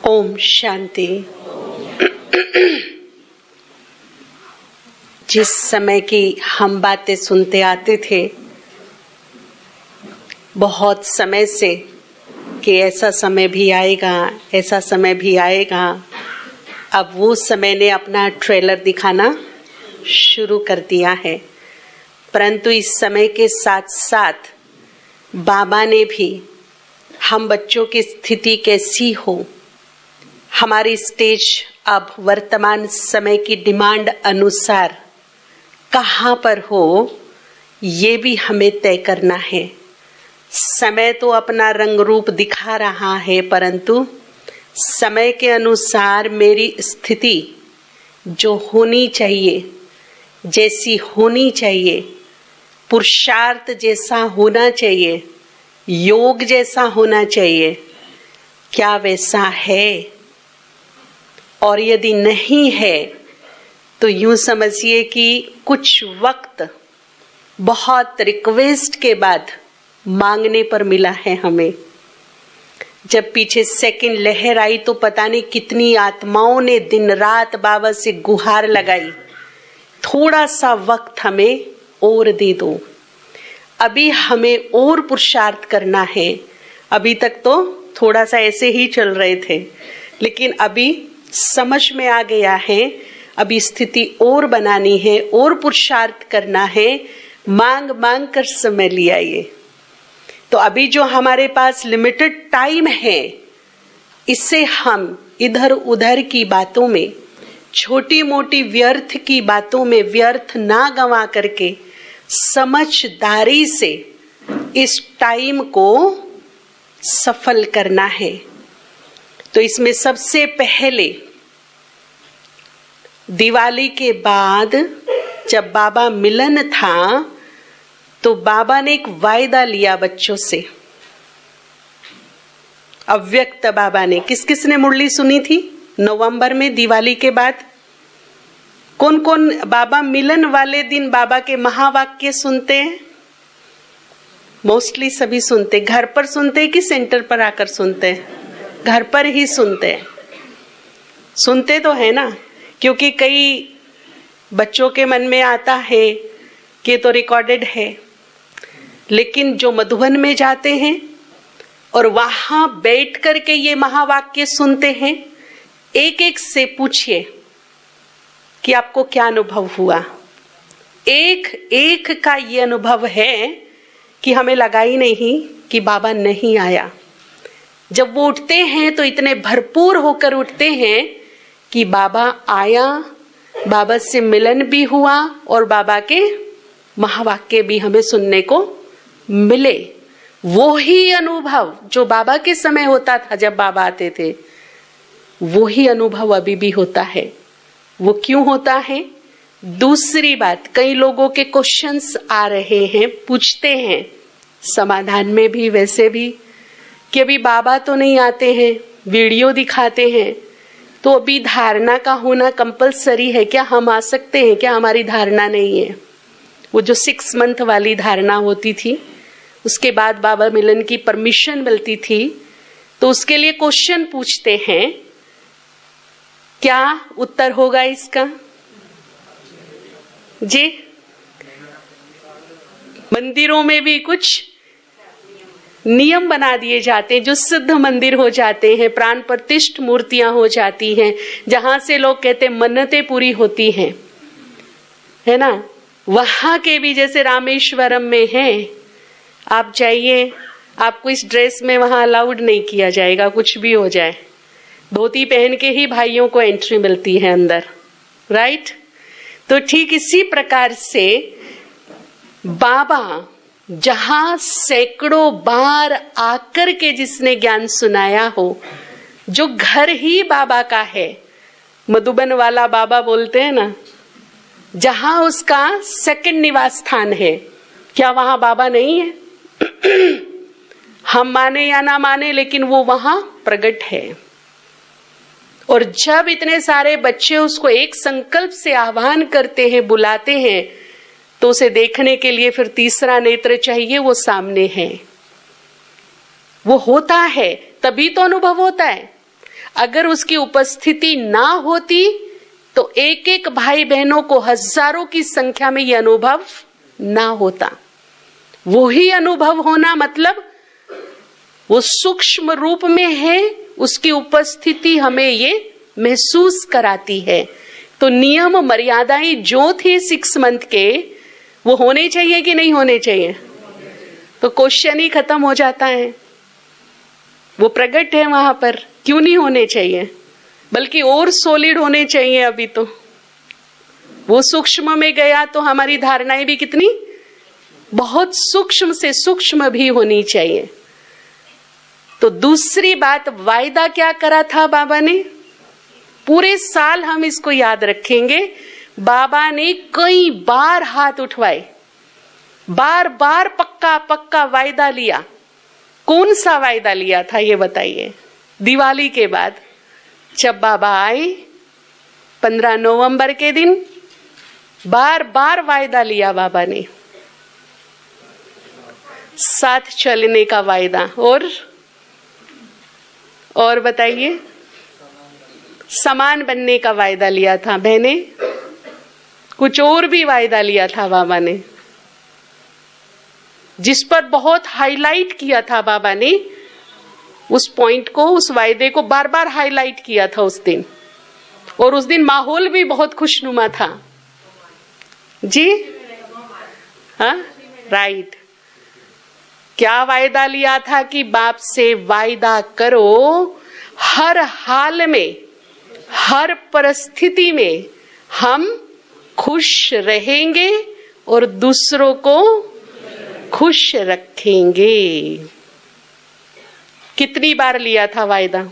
ओम शांति। जिस समय की हम बातें सुनते आते थे बहुत समय से कि ऐसा समय भी आएगा, ऐसा समय भी आएगा, अब वो समय ने अपना ट्रेलर दिखाना शुरू कर दिया है। परंतु इस समय के साथ साथ बाबा ने भी हम बच्चों की स्थिति कैसी हो, हमारी स्टेज अब वर्तमान समय की डिमांड अनुसार कहाँ पर हो, ये भी हमें तय करना है। समय तो अपना रंग रूप दिखा रहा है, परंतु समय के अनुसार मेरी स्थिति जो होनी चाहिए, जैसी होनी चाहिए, पुरुषार्थ जैसा होना चाहिए, योग जैसा होना चाहिए, क्या वैसा है? और यदि नहीं है तो यूं समझिए कि कुछ वक्त बहुत रिक्वेस्ट के बाद मांगने पर मिला है हमें। जब पीछे सेकंड लहर आई तो पता नहीं कितनी आत्माओं ने दिन रात बाबा से गुहार लगाई, थोड़ा सा वक्त हमें और दे दो। अभी हमें और पुरुषार्थ करना है। अभी तक तो थोड़ा सा ऐसे ही चल रहे थे, लेकिन अभी समझ में आ गया है, अभी स्थिति और बनानी है, और पुरुषार्थ करना है। मांग मांग कर समय लिया ये। तो अभी जो हमारे पास लिमिटेड टाइम है, इससे हम इधर उधर की बातों में, छोटी मोटी व्यर्थ की बातों में व्यर्थ ना गंवा करके समझदारी से इस टाइम को सफल करना है। तो इसमें सबसे पहले दिवाली के बाद जब बाबा मिलन था तो बाबा ने एक वायदा लिया बच्चों से। अव्यक्त बाबा ने, किस किस ने मुरली सुनी थी नवंबर में दिवाली के बाद? कौन कौन बाबा मिलन वाले दिन बाबा के महावाक्य सुनते हैं? मोस्टली सभी सुनते। घर पर सुनते हैं कि सेंटर पर आकर सुनते हैं? घर पर ही सुनते हैं। सुनते तो है ना, क्योंकि कई बच्चों के मन में आता है कि तो रिकॉर्डेड है, लेकिन जो मधुबन में जाते हैं और वहां बैठ करके ये महावाक्य सुनते हैं, एक एक से पूछिए कि आपको क्या अनुभव हुआ। एक एक का ये अनुभव है कि हमें लगा ही नहीं कि बाबा नहीं आया। जब वो उठते हैं तो इतने भरपूर होकर उठते हैं कि बाबा आया, बाबा से मिलन भी हुआ और बाबा के महावाक्य भी हमें सुनने को मिले। वो ही अनुभव जो बाबा के समय होता था जब बाबा आते थे, वो ही अनुभव अभी भी होता है। वो क्यों होता है? दूसरी बात, कई लोगों के क्वेश्चंस आ रहे हैं, पूछते हैं समाधान में भी वैसे भी कि अभी बाबा तो नहीं आते हैं, वीडियो दिखाते हैं, तो अभी धारणा का होना कंपलसरी है क्या? हम आ सकते हैं क्या? हमारी धारणा नहीं है। वो जो 6 मंथ वाली धारणा होती थी, उसके बाद बाबा मिलन की परमिशन मिलती थी, तो उसके लिए क्वेश्चन पूछते हैं। क्या उत्तर होगा इसका? जी, मंदिरों में भी कुछ नियम बना दिए जाते हैं जो सिद्ध मंदिर हो जाते हैं, प्राण प्रतिष्ठ मूर्तियां हो जाती हैं, जहां से लोग कहते हैं मन्नतें पूरी होती हैं, है ना। वहां के भी जैसे रामेश्वरम में है, आप जाइए, आपको इस ड्रेस में वहां अलाउड नहीं किया जाएगा, कुछ भी हो जाए, धोती पहन के ही भाइयों को एंट्री मिलती है अंदर, राइट। तो ठीक इसी प्रकार से बाबा जहां सैकड़ों बार आकर के जिसने ज्ञान सुनाया हो, जो घर ही बाबा का है, मधुबन वाला बाबा बोलते हैं ना, जहां उसका सेकंड निवास स्थान है, क्या वहां बाबा नहीं है? हम माने या ना माने, लेकिन वो वहां प्रकट है। और जब इतने सारे बच्चे उसको एक संकल्प से आह्वान करते हैं, बुलाते हैं, तो उसे देखने के लिए फिर तीसरा नेत्र चाहिए, वो सामने है। वो होता है तभी तो अनुभव होता है। अगर उसकी उपस्थिति ना होती तो एक एक भाई बहनों को हजारों की संख्या में यह अनुभव ना होता। वो ही अनुभव होना मतलब वो सूक्ष्म रूप में है, उसकी उपस्थिति हमें ये महसूस कराती है। तो नियम मर्यादाएं जो थे 6 मंथ के, वो होने चाहिए कि नहीं होने चाहिए? तो क्वेश्चन ही खत्म हो जाता है। वो प्रकट है वहां पर, क्यों नहीं होने चाहिए? बल्कि और सॉलिड होने चाहिए। अभी तो वो सूक्ष्म में गया तो हमारी धारणाएं भी कितनी बहुत सूक्ष्म से सूक्ष्म भी होनी चाहिए। तो दूसरी बात, वायदा क्या करा था बाबा ने? पूरे साल हम इसको याद रखेंगे। बाबा ने कई बार हाथ उठवाए, बार बार पक्का पक्का वायदा लिया। कौन सा वायदा लिया था ये बताइए? दिवाली के बाद जब बाबा आए 15 नवंबर के दिन, बार बार वायदा लिया बाबा ने। साथ चलने का वायदा, और बताइए, समान बनने का वायदा लिया था। बहने, कुछ और भी वायदा लिया था बाबा ने, जिस पर बहुत हाईलाइट किया था बाबा ने। उस पॉइंट को, उस वायदे को बार बार हाईलाइट किया था उस दिन। और उस दिन माहौल भी बहुत खुशनुमा था जी। हाँ, राइट। क्या वायदा लिया था कि बाप से वायदा करो, हर हाल में, हर परिस्थिति में हम खुश रहेंगे और दूसरों को खुश रखेंगे। कितनी बार लिया था वायदा?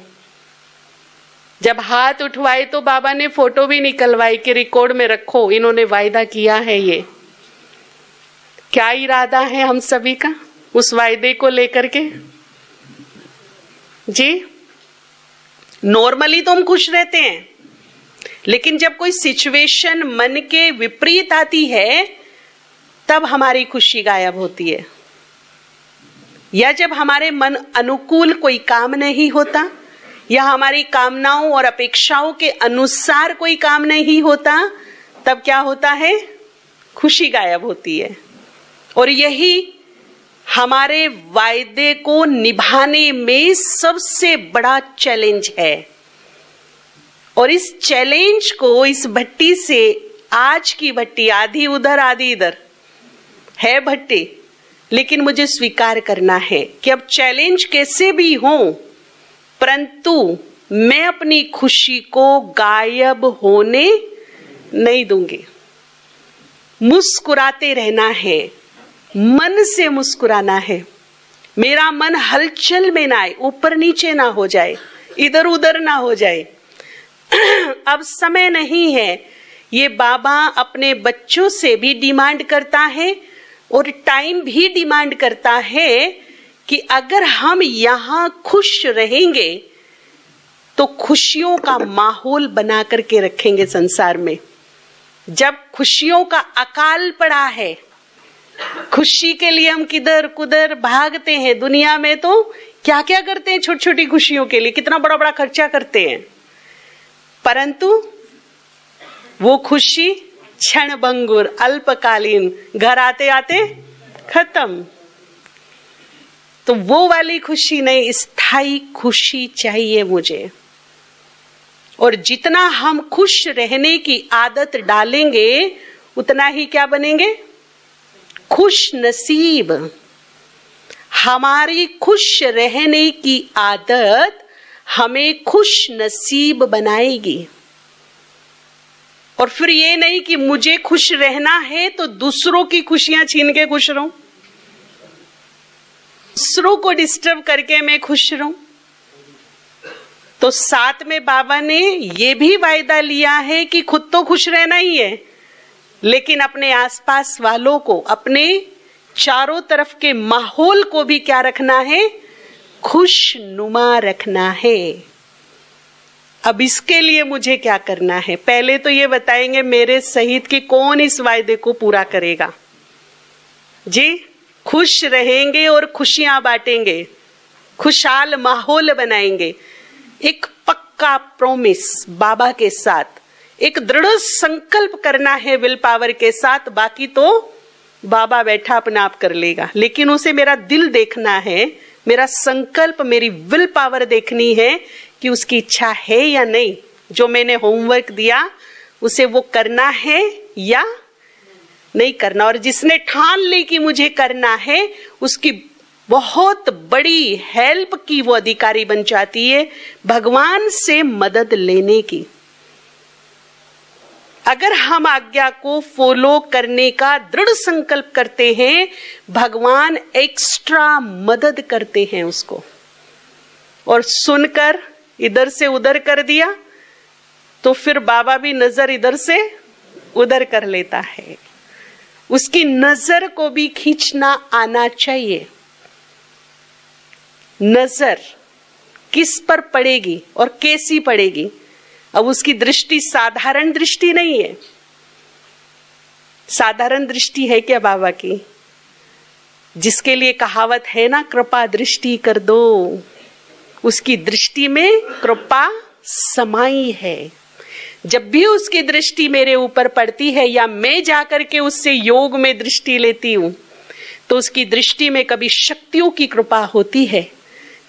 जब हाथ उठवाए तो बाबा ने फोटो भी निकलवाई कि रिकॉर्ड में रखो, इन्होंने वायदा किया है। ये क्या इरादा है हम सभी का उस वायदे को लेकर के जी? नॉर्मली तो हम खुश रहते हैं, लेकिन जब कोई सिचुएशन मन के विपरीत आती है तब हमारी खुशी गायब होती है। या जब हमारे मन अनुकूल कोई काम नहीं होता, या हमारी कामनाओं और अपेक्षाओं के अनुसार कोई काम नहीं होता, तब क्या होता है? खुशी गायब होती है। और यही हमारे वायदे को निभाने में सबसे बड़ा चैलेंज है। और इस चैलेंज को, इस भट्टी से, आज की भट्टी आधी उधर आधी इधर है भट्टी, लेकिन मुझे स्वीकार करना है कि अब चैलेंज कैसे भी हो, परंतु मैं अपनी खुशी को गायब होने नहीं दूंगी। मुस्कुराते रहना है, मन से मुस्कुराना है। मेरा मन हलचल में ना आए, ऊपर नीचे ना हो जाए, इधर उधर ना हो जाए। अब समय नहीं है। ये बाबा अपने बच्चों से भी डिमांड करता है और टाइम भी डिमांड करता है कि अगर हम यहां खुश रहेंगे तो खुशियों का माहौल बना करके रखेंगे संसार में। जब खुशियों का अकाल पड़ा है, खुशी के लिए हम किधर कुधर भागते हैं। दुनिया में तो क्या क्या करते हैं, छोटी छोटी खुशियों के लिए कितना बड़ा बड़ा खर्चा करते हैं, परंतु वो खुशी क्षणभंगुर, अल्पकालीन, घर आते आते खत्म। तो वो वाली खुशी नहीं, स्थायी खुशी चाहिए मुझे। और जितना हम खुश रहने की आदत डालेंगे उतना ही क्या बनेंगे? खुश नसीब। हमारी खुश रहने की आदत हमें खुश नसीब बनाएगी। और फिर ये नहीं कि मुझे खुश रहना है तो दूसरों की खुशियां छीन के खुश रहूं, दूसरों को डिस्टर्ब करके मैं खुश रहूं। तो साथ में बाबा ने ये भी वायदा लिया है कि खुद तो खुश रहना ही है, लेकिन अपने आसपास वालों को, अपने चारों तरफ के माहौल को भी क्या रखना है? खुशनुमा रखना है। अब इसके लिए मुझे क्या करना है? पहले तो ये बताएंगे मेरे सहित कि कौन इस वायदे को पूरा करेगा जी। खुश रहेंगे और खुशियां बांटेंगे, खुशहाल माहौल बनाएंगे। एक पक्का पक्का प्रॉमिस बाबा के साथ, एक दृढ़ संकल्प करना है विल पावर के साथ। बाकी तो बाबा बैठा अपने आप कर लेगा, लेकिन उसे मेरा दिल देखना है, मेरा संकल्प, मेरी विल पावर देखनी है कि उसकी इच्छा है या नहीं। जो मैंने होमवर्क दिया उसे वो करना है या नहीं करना। और जिसने ठान ली कि मुझे करना है, उसकी बहुत बड़ी हेल्प की वो अधिकारी बन जाती है, भगवान से मदद लेने की। अगर हम आज्ञा को फॉलो करने का दृढ़ संकल्प करते हैं, भगवान एक्स्ट्रा मदद करते हैं उसको। और सुनकर इधर से उधर कर दिया तो फिर बाबा भी नजर इधर से उधर कर लेता है। उसकी नजर को भी खींचना आना चाहिए। नजर किस पर पड़ेगी और कैसी पड़ेगी? अब उसकी दृष्टि साधारण दृष्टि नहीं है। साधारण दृष्टि है क्या बाबा की? जिसके लिए कहावत है ना, कृपा दृष्टि कर दो, उसकी दृष्टि में कृपा समाई है। जब भी उसकी दृष्टि मेरे ऊपर पड़ती है या मैं जाकर के उससे योग में दृष्टि लेती हूं, तो उसकी दृष्टि में कभी शक्तियों की कृपा होती है,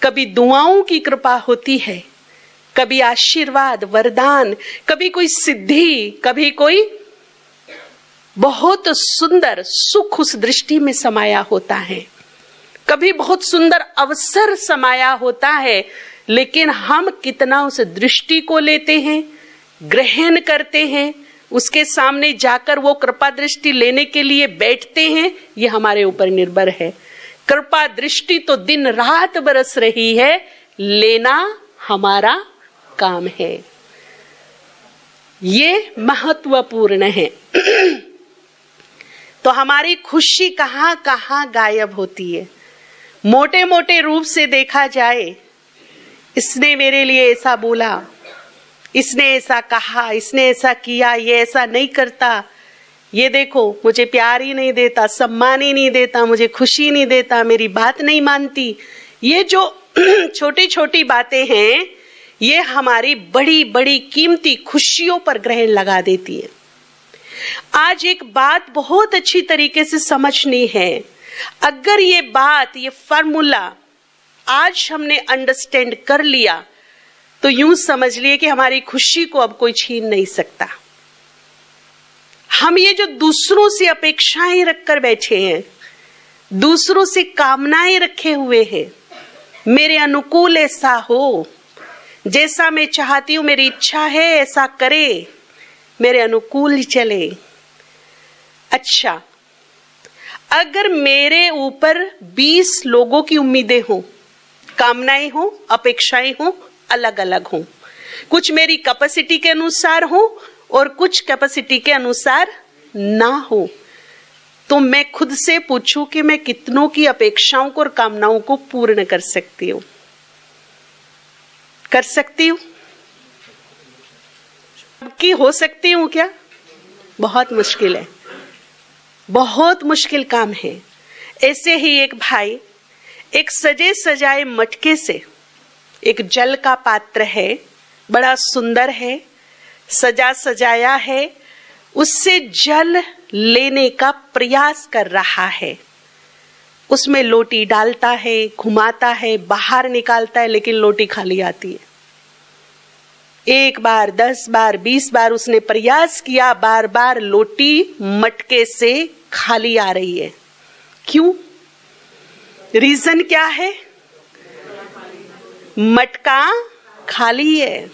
कभी दुआओं की कृपा होती है, कभी आशीर्वाद वरदान, कभी कोई सिद्धि, कभी कोई बहुत सुंदर सुख उस दृष्टि में समाया होता है, कभी बहुत सुंदर अवसर समाया होता है। लेकिन हम कितना उस दृष्टि को लेते हैं, ग्रहण करते हैं, उसके सामने जाकर वो कृपा दृष्टि लेने के लिए बैठते हैं, ये हमारे ऊपर निर्भर है। कृपा दृष्टि तो दिन रात बरस रही है, लेना हमारा काम है। ये महत्वपूर्ण है। तो हमारी खुशी कहां कहां गायब होती है। मोटे मोटे रूप से देखा जाए, इसने मेरे लिए ऐसा बोला, इसने ऐसा कहा, इसने ऐसा किया, ये ऐसा नहीं करता, ये देखो मुझे प्यार ही नहीं देता, सम्मान ही नहीं देता, मुझे खुशी नहीं देता, मेरी बात नहीं मानती। ये जो छोटी छोटी बातें हैं, ये हमारी बड़ी बड़ी कीमती खुशियों पर ग्रहण लगा देती है। आज एक बात बहुत अच्छी तरीके से समझनी है। अगर ये बात, ये फॉर्मूला आज हमने अंडरस्टैंड कर लिया, तो यूं समझ लिए कि हमारी खुशी को अब कोई छीन नहीं सकता। हम ये जो दूसरों से अपेक्षाएं रखकर बैठे हैं, दूसरों से कामनाएं रखे हुए हैं, मेरे अनुकूल ऐसा हो, जैसा मैं चाहती हूं, मेरी इच्छा है ऐसा करे, मेरे अनुकूल चले। अच्छा, अगर मेरे ऊपर 20 लोगों की उम्मीदें हो, कामनाएं हो, अपेक्षाएं हो, अलग अलग हो, कुछ मेरी कैपेसिटी के अनुसार हो और कुछ कैपेसिटी के अनुसार ना हो, तो मैं खुद से पूछूं कि मैं कितनों की अपेक्षाओं को और कामनाओं को पूर्ण कर सकती हूं? कर सकती हूं? की हो सकती हूं क्या? बहुत मुश्किल है, बहुत मुश्किल काम है। ऐसे ही एक भाई एक सजे सजाए मटके से, एक जल का पात्र है, बड़ा सुंदर है, सजा सजाया है, उससे जल लेने का प्रयास कर रहा है। उसमें लोटी डालता है, घुमाता है, बाहर निकालता है, लेकिन लोटी खाली आती है। 1 बार, 10 बार, 20 बार उसने प्रयास किया, बार बार लोटी मटके से खाली आ रही है। क्यों? रीजन क्या है? मटका खाली है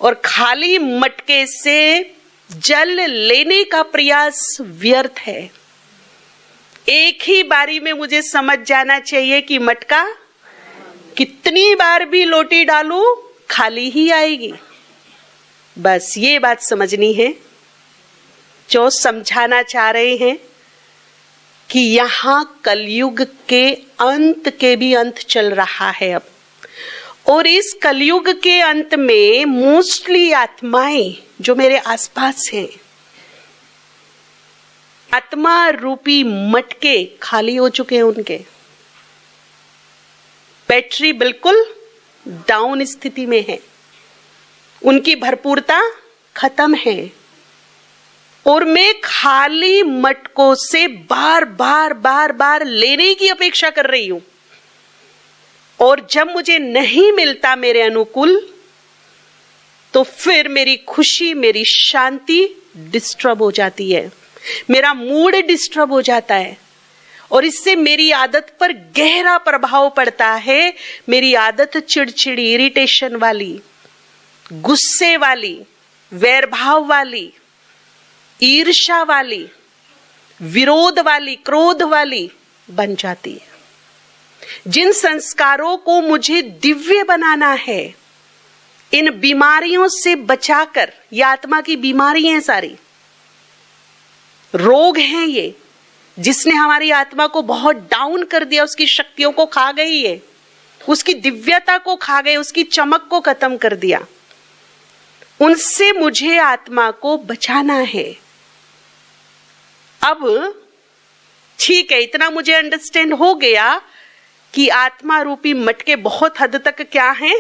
और खाली मटके से जल लेने का प्रयास व्यर्थ है। एक ही बारी में मुझे समझ जाना चाहिए कि मटका कितनी बार भी लोटी डालूं खाली ही आएगी। बस ये बात समझनी है। जो समझाना चाह रहे हैं कि यहां कलयुग के अंत के भी अंत चल रहा है अब, और इस कलयुग के अंत में मोस्टली आत्माएं जो मेरे आसपास हैं, आत्मा रूपी मटके खाली हो चुके हैं उनके। बैटरी बिल्कुल डाउन स्थिति में है। उनकी भरपूरता खत्म है और मैं खाली मटकों से बार बार लेने की अपेक्षा कर रही हूं। और जब मुझे नहीं मिलता मेरे अनुकूल, तो फिर मेरी खुशी, मेरी शांति डिस्टर्ब हो जाती है, मेरा मूड डिस्टर्ब हो जाता है और इससे मेरी आदत पर गहरा प्रभाव पड़ता है। मेरी आदत चिड़चिड़ी, इरिटेशन वाली, गुस्से वाली, वैरभाव वाली, ईर्ष्या वाली, विरोध वाली, क्रोध वाली बन जाती है। जिन संस्कारों को मुझे दिव्य बनाना है, इन बीमारियों से बचाकर, ये आत्मा की बीमारी है, सारी रोग हैं ये, जिसने हमारी आत्मा को बहुत डाउन कर दिया, उसकी शक्तियों को खा गई है, उसकी दिव्यता को खा गई, उसकी चमक को खत्म कर दिया। उनसे मुझे आत्मा को बचाना है। अब ठीक है, इतना मुझे अंडरस्टैंड हो गया कि आत्मा रूपी मटके बहुत हद तक क्या हैं,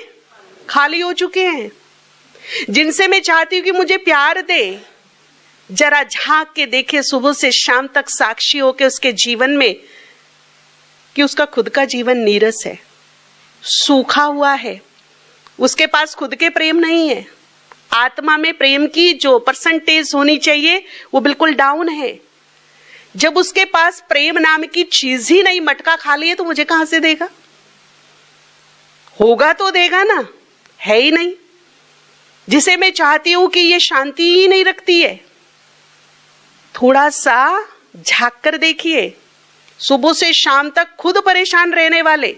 खाली हो चुके हैं। जिनसे मैं चाहती हूं कि मुझे प्यार दे, जरा झांक के देखे सुबह से शाम तक, साक्षी होके उसके जीवन में, कि उसका खुद का जीवन नीरस है, सूखा हुआ है, उसके पास खुद के प्रेम नहीं है। आत्मा में प्रेम की जो परसेंटेज होनी चाहिए वो बिल्कुल डाउन है। जब उसके पास प्रेम नाम की चीज ही नहीं, मटका खाली है, तो मुझे कहां से देगा? होगा तो देगा ना, है ही नहीं। जिसे मैं चाहती हूं कि ये शांति ही नहीं रखती है। थोड़ा सा झांक कर देखिए, सुबह से शाम तक खुद परेशान रहने वाले,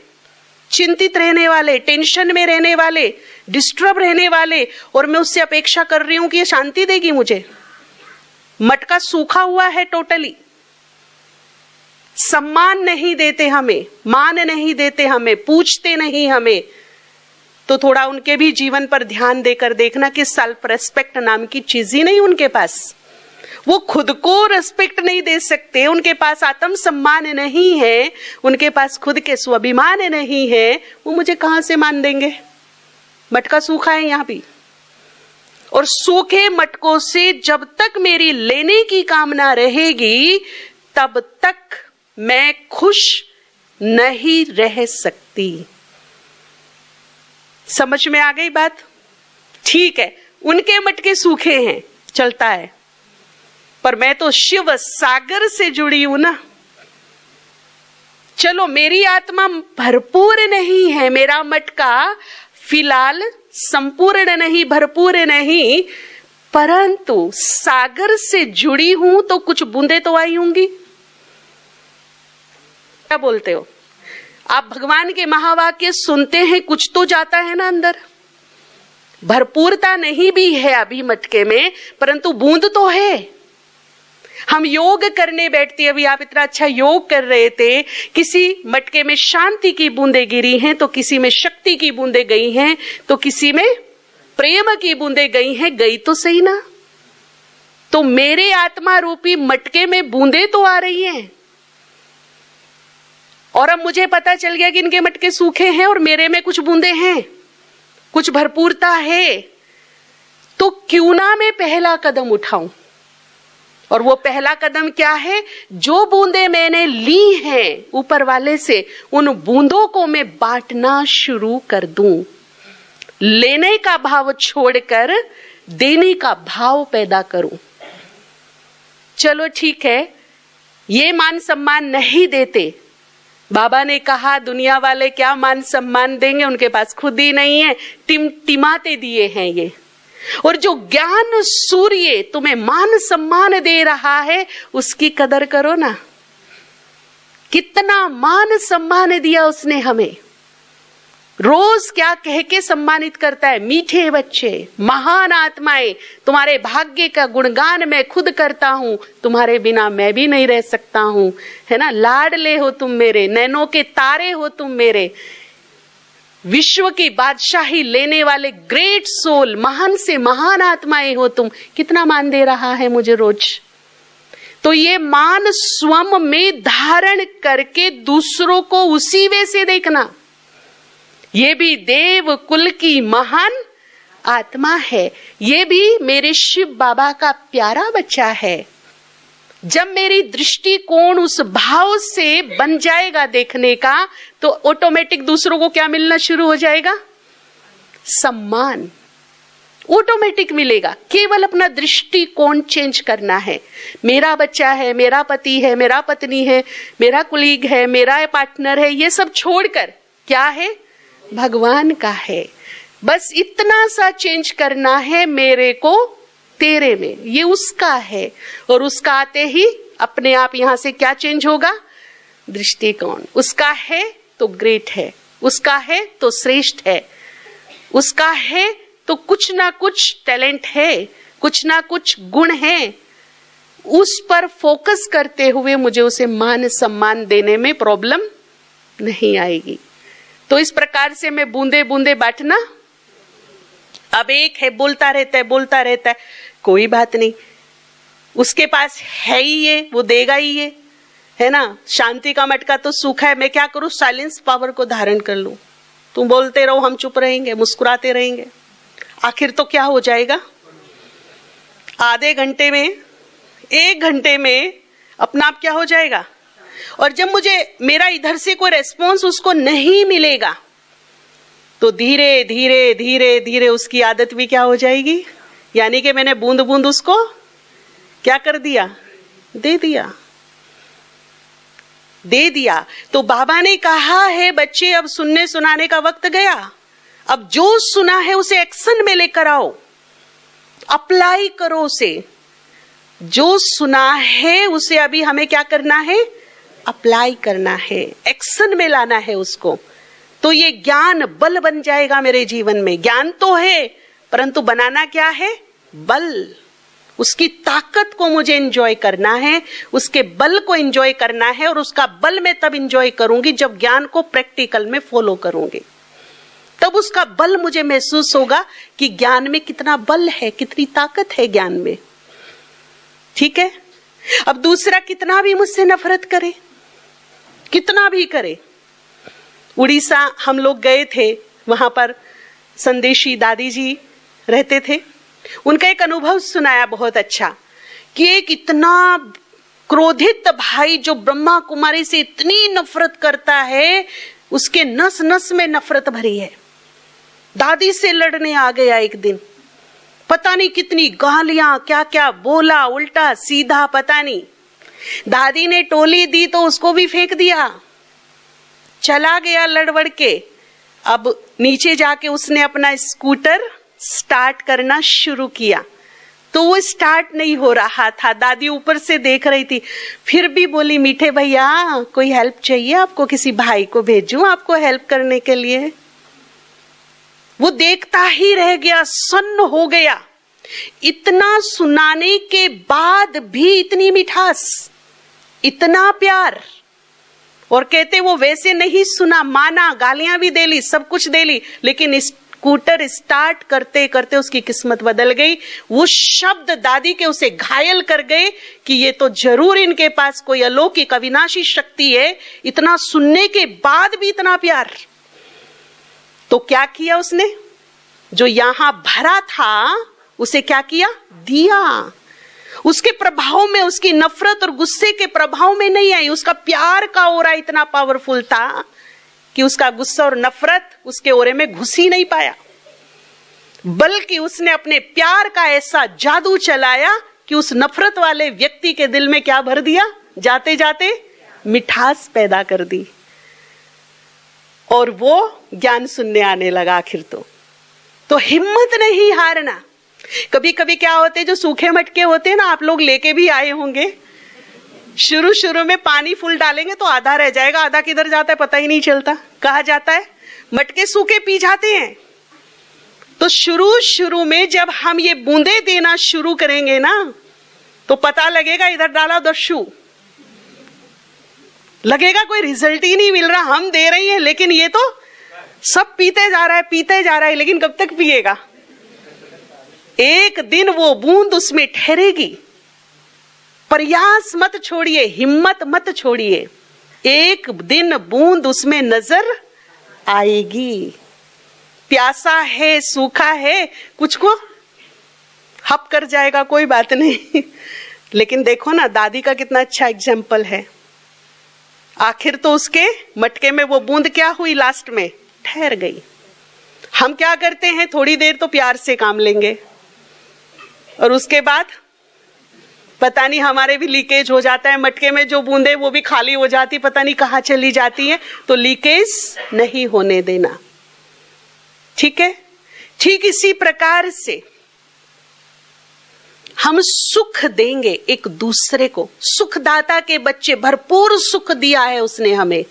चिंतित रहने वाले, टेंशन में रहने वाले, डिस्टर्ब रहने वाले, और मैं उससे अपेक्षा कर रही हूं कि ये शांति देगी मुझे। मटका सूखा हुआ है टोटली। सम्मान नहीं देते हमें, मान नहीं देते हमें, पूछते नहीं हमें। तो थोड़ा उनके भी जीवन पर ध्यान देकर देखना कि सेल्फ रेस्पेक्ट नाम की चीज ही नहीं उनके पास। वो खुद को रेस्पेक्ट नहीं दे सकते, उनके पास आत्म सम्मान नहीं है, उनके पास खुद के स्वाभिमान नहीं है। वो मुझे कहां से मान देंगे? मटका सूखा है यहां भी। और सूखे मटकों से जब तक मेरी लेने की कामना रहेगी, तब तक मैं खुश नहीं रह सकती। समझ में आ गई बात? ठीक है, उनके मटके सूखे हैं, चलता है, पर मैं तो शिव सागर से जुड़ी हूं ना। चलो, मेरी आत्मा भरपूर नहीं है, मेरा मटका फिलहाल संपूर्ण नहीं, भरपूर नहीं, परंतु सागर से जुड़ी हूं तो कुछ बूंदे तो आई होंगी। क्या बोलते हो आप? भगवान के महावाक्य सुनते हैं, कुछ तो जाता है ना अंदर। भरपूरता नहीं भी है अभी मटके में, परंतु बूंद तो है। हम योग करने बैठते, अभी आप इतना अच्छा योग कर रहे थे, किसी मटके में शांति की बूंदें गिरी हैं, तो किसी में शक्ति की बूंदें गई हैं, तो किसी में प्रेम की बूंदें गई हैं। गई तो सही ना। तो मेरे आत्मा रूपी मटके में बूंदें तो आ रही हैं, और अब मुझे पता चल गया कि इनके मटके सूखे हैं और मेरे में कुछ बूंदें हैं, कुछ भरपूरता है। तो क्यों ना मैं पहला कदम उठाऊं? और वो पहला कदम क्या है? जो बूंदें मैंने ली हैं ऊपर वाले से, उन बूंदों को मैं बांटना शुरू कर दूं। लेने का भाव छोड़कर देने का भाव पैदा करूं। चलो ठीक है, ये मान सम्मान नहीं देते। बाबा ने कहा दुनिया वाले क्या मान सम्मान देंगे, उनके पास खुद ही नहीं है, टिमाते दिए हैं ये। और जो ज्ञान सूर्य तुम्हें मान सम्मान दे रहा है, उसकी कदर करो ना। कितना मान सम्मान दिया उसने हमें। रोज क्या कह के सम्मानित करता है? मीठे बच्चे, महान आत्माएं, तुम्हारे भाग्य का गुणगान मैं खुद करता हूं, तुम्हारे बिना मैं भी नहीं रह सकता हूं, है ना। लाडले हो तुम मेरे, नैनों के तारे हो तुम मेरे, विश्व की बादशाही लेने वाले ग्रेट सोल, महान से महान आत्माएं हो तुम। कितना मान दे रहा है मुझे रोज। तो ये मान स्वयं में धारण करके दूसरों को उसी वे से देखना। ये भी देव कुल की महान आत्मा है, ये भी मेरे शिव बाबा का प्यारा बच्चा है। जब मेरी दृष्टिकोण उस भाव से बन जाएगा देखने का, तो ऑटोमेटिक दूसरों को क्या मिलना शुरू हो जाएगा? सम्मान ऑटोमेटिक मिलेगा। केवल अपना दृष्टिकोण चेंज करना है। मेरा बच्चा है, मेरा पति है, मेरा पत्नी है, मेरा कुलीग है, मेरा पार्टनर है, ये सब छोड़कर क्या है? भगवान का है। बस इतना सा चेंज करना है मेरे को तेरे में, ये उसका है। और उसका आते ही अपने आप यहां से क्या चेंज होगा? दृष्टिकोण। उसका है तो ग्रेट है, उसका है तो श्रेष्ठ है, उसका है तो कुछ ना कुछ टैलेंट है, कुछ ना कुछ गुण है। उस पर फोकस करते हुए मुझे उसे मान सम्मान देने में प्रॉब्लम नहीं आएगी। तो इस प्रकार से मैं बूंदे बूंदे बांटना। अब एक है बोलता रहता है, कोई बात नहीं, उसके पास है ही ये, वो देगा ही ये, है ना। शांति का मटका तो सूखा है, मैं क्या करूं? साइलेंस पावर को धारण कर लूं। तुम बोलते रहो, हम चुप रहेंगे, मुस्कुराते रहेंगे, आखिर तो क्या हो जाएगा? आधे घंटे में, 1 घंटे में अपना आप क्या हो जाएगा? और जब मुझे मेरा इधर से कोई रेस्पॉन्स उसको नहीं मिलेगा, तो धीरे धीरे धीरे धीरे उसकी आदत भी क्या हो जाएगी? यानी कि मैंने बूंद बूंद उसको क्या कर दिया? दे दिया। तो बाबा ने कहा है, बच्चे अब सुनने सुनाने का वक्त गया। अब जो सुना है उसे एक्शन में लेकर आओ, अप्लाई करो उसे। जो सुना है उसे अभी हमें क्या करना है? अप्लाई करना है, एक्शन में लाना है उसको। तो ये ज्ञान बल बन जाएगा मेरे जीवन में। ज्ञान तो है, परंतु बनाना क्या है? बल। उसकी ताकत को मुझे एंजॉय करना है, उसके बल को एंजॉय करना है। और उसका बल मैं तब एंजॉय करूंगी जब ज्ञान को प्रैक्टिकल में फॉलो करूंगी। तब उसका बल मुझे महसूस होगा कि ज्ञान में कितना बल है, कितनी ताकत है ज्ञान में। ठीक है। अब दूसरा कितना भी मुझसे नफरत करे, कितना भी करे। उड़ीसा हम लोग गए थे, वहां पर संदेशी दादी जी रहते थे। उनका एक अनुभव सुनाया बहुत अच्छा, कि एक इतना क्रोधित भाई जो ब्रह्मा कुमारी से इतनी नफरत करता है, उसके नस नस में नफरत भरी है। दादी से लड़ने आ गया एक दिन, पता नहीं कितनी गालियां, क्या क्या बोला, उल्टा सीधा पता नहीं। दादी ने टोली दी तो उसको भी फेंक दिया, चला गया लड़वड़ के। अब नीचे जाके उसने अपना स्कूटर स्टार्ट करना शुरू किया, तो वो स्टार्ट नहीं हो रहा था। दादी ऊपर से देख रही थी, फिर भी बोली, मीठे भैया कोई हेल्प चाहिए आपको? किसी भाई को भेजूं आपको हेल्प करने के लिए? वो देखता ही रह गया, सन्न हो गया। इतना सुनाने के बाद भी इतनी मिठास, इतना प्यार। और कहते वो वैसे नहीं सुना, माना, गालियां भी दे ली, सब कुछ दे ली, लेकिन स्कूटर स्टार्ट करते करते उसकी किस्मत बदल गई। वो शब्द दादी के उसे घायल कर गए कि ये तो जरूर इनके पास कोई अलौकिक अविनाशी शक्ति है। इतना सुनने के बाद भी इतना प्यार। तो क्या किया उसने? जो यहां भरा था उसे क्या किया? दिया। उसके प्रभाव में, उसकी नफरत और गुस्से के प्रभाव में नहीं आई। उसका प्यार का ओरा इतना पावरफुल था कि उसका गुस्सा और नफरत उसके ओरे में घुस ही नहीं पाया, बल्कि उसने अपने प्यार का ऐसा जादू चलाया कि उस नफरत वाले व्यक्ति के दिल में क्या भर दिया? जाते जाते मिठास पैदा कर दी। और वो ज्ञान सुनने आने लगा आखिर। तो हिम्मत नहीं हारना। कभी कभी क्या होते, जो सूखे मटके होते हैं ना, आप लोग लेके भी आए होंगे, शुरू शुरू में पानी फुल डालेंगे तो आधा रह जाएगा, आधा किधर जाता है पता ही नहीं चलता। कहा जाता है मटके सूखे पी जाते हैं। तो शुरू में जब हम ये बूंदे देना शुरू करेंगे ना, तो पता लगेगा इधर डाला उधर शू, लगेगा कोई रिजल्ट ही नहीं मिल रहा। हम दे रही हैं लेकिन ये तो सब पीते जा रहा है, लेकिन कब तक पिएगा? एक दिन वो बूंद उसमें ठहरेगी। प्रयास मत छोड़िए, हिम्मत मत छोड़िए, एक दिन बूंद उसमें नजर आएगी। प्यासा है, सूखा है, कुछ को हप कर जाएगा, कोई बात नहीं। लेकिन देखो ना, दादी का कितना अच्छा एग्जाम्पल है। आखिर तो उसके मटके में वो बूंद क्या हुई, लास्ट में ठहर गई। हम क्या करते हैं, थोड़ी देर तो प्यार से काम लेंगे और उसके बाद पता नहीं हमारे भी लीकेज हो जाता है, मटके में जो बूंदे वो भी खाली हो जाती, पता नहीं कहाँ चली जाती है। तो लीकेज नहीं होने देना, ठीक है। ठीक इसी प्रकार से हम सुख देंगे एक दूसरे को। सुखदाता के बच्चे, भरपूर सुख दिया है उसने हमें।